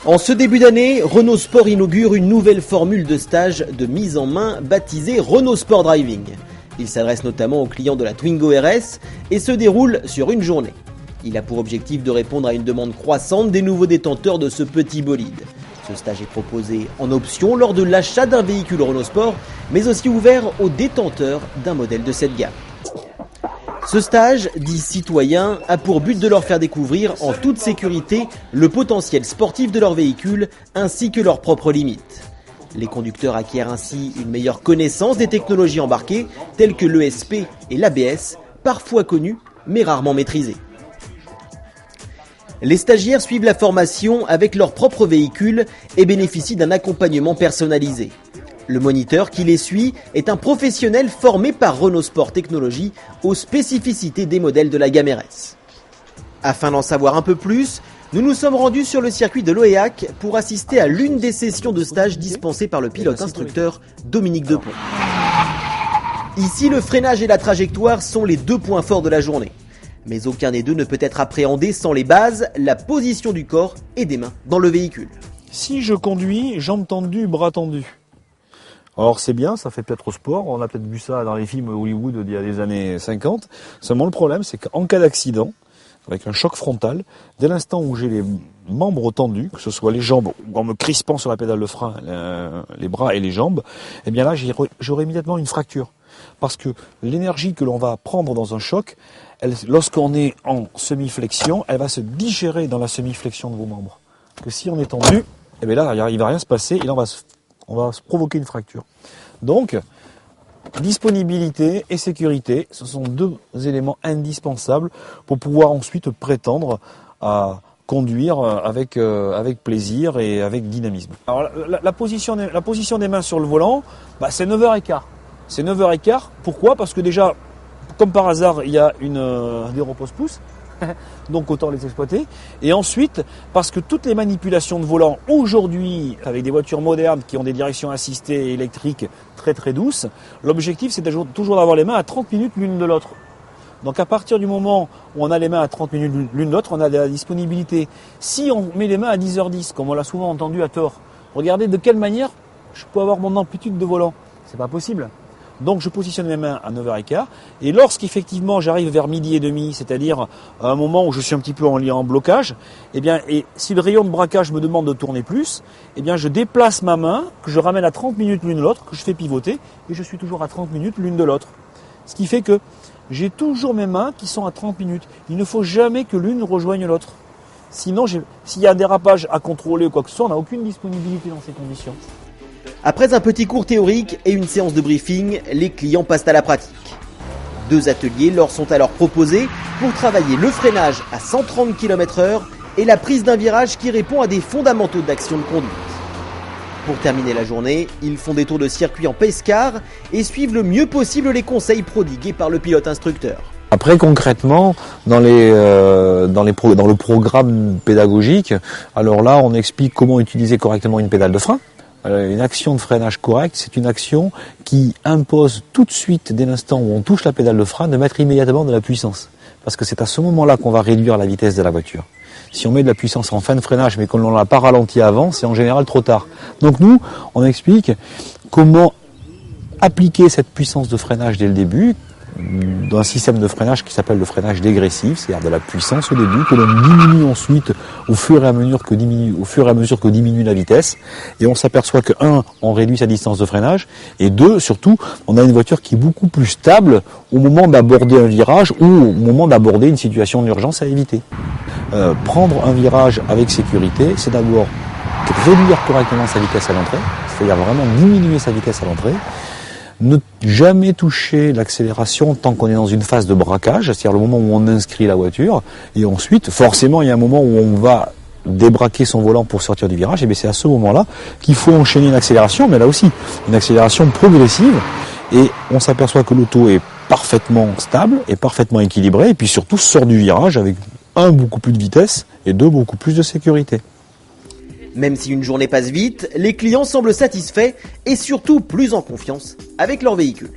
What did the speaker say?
En ce début d'année, Renault Sport inaugure une nouvelle formule de stage de mise en main baptisée Renault Sport Driving. Il s'adresse notamment aux clients de la Twingo RS et se déroule sur une journée. Il a pour objectif de répondre à une demande croissante des nouveaux détenteurs de ce petit bolide. Ce stage est proposé en option lors de l'achat d'un véhicule Renault Sport, mais aussi ouvert aux détenteurs d'un modèle de cette gamme. Ce stage, dit citoyen, a pour but de leur faire découvrir en toute sécurité le potentiel sportif de leur véhicule ainsi que leurs propres limites. Les conducteurs acquièrent ainsi une meilleure connaissance des technologies embarquées telles que l'ESP et l'ABS, parfois connues mais rarement maîtrisées. Les stagiaires suivent la formation avec leur propre véhicule et bénéficient d'un accompagnement personnalisé. Le moniteur qui les suit est un professionnel formé par Renault Sport Technologies aux spécificités des modèles de la gamme RS. Afin d'en savoir un peu plus, nous nous sommes rendus sur le circuit de l'Oéac pour assister à l'une des sessions de stage dispensées par le pilote instructeur Dominique Depont. Ici, le freinage et la trajectoire sont les deux points forts de la journée. Mais aucun des deux ne peut être appréhendé sans les bases, la position du corps et des mains dans le véhicule. Si je conduis, jambes tendues, bras tendus. Alors c'est bien, ça fait peut-être au sport, on a peut-être vu ça dans les films Hollywood d'il y a des années 50. Seulement le problème, c'est qu'en cas d'accident, avec un choc frontal, dès l'instant où j'ai les membres tendus, que ce soit les jambes ou en me crispant sur la pédale de frein, les bras et les jambes, eh bien là j'aurai immédiatement une fracture. Parce que l'énergie que l'on va prendre dans un choc, lorsqu'on est en semi-flexion, elle va se digérer dans la semi-flexion de vos membres. Que si on est tendu, eh bien là il va rien se passer et là on va se provoquer une fracture. Donc, disponibilité et sécurité, ce sont deux éléments indispensables pour pouvoir ensuite prétendre à conduire avec plaisir et avec dynamisme. Alors, la position des mains sur le volant, c'est 9h15. C'est 9h15, pourquoi ? Parce que déjà, comme par hasard, il y a des repose-pouces. Donc autant les exploiter. Et ensuite, parce que toutes les manipulations de volant aujourd'hui, avec des voitures modernes qui ont des directions assistées électriques très très douces, l'objectif c'est toujours d'avoir les mains à 30 minutes l'une de l'autre. Donc à partir du moment où on a les mains à 30 minutes l'une de l'autre, on a de la disponibilité. Si on met les mains à 10h10, comme on l'a souvent entendu à tort, regardez de quelle manière je peux avoir mon amplitude de volant. C'est pas possible. Donc je positionne mes mains à 9h15 et lorsqu'effectivement j'arrive vers midi et demi, c'est-à-dire à un moment où je suis un petit peu en blocage, et si le rayon de braquage me demande de tourner plus, je déplace ma main, que je ramène à 30 minutes l'une de l'autre, que je fais pivoter et je suis toujours à 30 minutes l'une de l'autre. Ce qui fait que j'ai toujours mes mains qui sont à 30 minutes. Il ne faut jamais que l'une rejoigne l'autre. Sinon, s'il y a un dérapage à contrôler ou quoi que ce soit, on n'a aucune disponibilité dans ces conditions. Après un petit cours théorique et une séance de briefing, les clients passent à la pratique. 2 ateliers leur sont alors proposés pour travailler le freinage à 130 km/h et la prise d'un virage qui répond à des fondamentaux d'action de conduite. Pour terminer la journée, ils font des tours de circuit en pace car et suivent le mieux possible les conseils prodigués par le pilote instructeur. Après concrètement, dans le programme pédagogique, alors là on explique comment utiliser correctement une pédale de frein. Une action de freinage correcte, c'est une action qui impose tout de suite, dès l'instant où on touche la pédale de frein, de mettre immédiatement de la puissance. Parce que c'est à ce moment-là qu'on va réduire la vitesse de la voiture. Si on met de la puissance en fin de freinage, mais qu'on ne l'a pas ralenti avant, c'est en général trop tard. Donc nous, on explique comment appliquer cette puissance de freinage dès le début, dans un système de freinage qui s'appelle le freinage dégressif, c'est-à-dire de la puissance au début, que l'on diminue ensuite au fur et à mesure que diminue la vitesse. Et on s'aperçoit que 1, on réduit sa distance de freinage, et 2, surtout, on a une voiture qui est beaucoup plus stable au moment d'aborder un virage ou au moment d'aborder une situation d'urgence à éviter. Prendre un virage avec sécurité, c'est d'abord réduire correctement sa vitesse à l'entrée, c'est-à-dire vraiment diminuer sa vitesse à l'entrée. Ne jamais toucher l'accélération tant qu'on est dans une phase de braquage, c'est-à-dire le moment où on inscrit la voiture, et ensuite, forcément, il y a un moment où on va débraquer son volant pour sortir du virage, et bien c'est à ce moment-là qu'il faut enchaîner une accélération, mais là aussi, une accélération progressive, et on s'aperçoit que l'auto est parfaitement stable et parfaitement équilibrée, et puis surtout sort du virage avec 1, beaucoup plus de vitesse, et 2, beaucoup plus de sécurité. Même si une journée passe vite, les clients semblent satisfaits et surtout plus en confiance avec leur véhicule.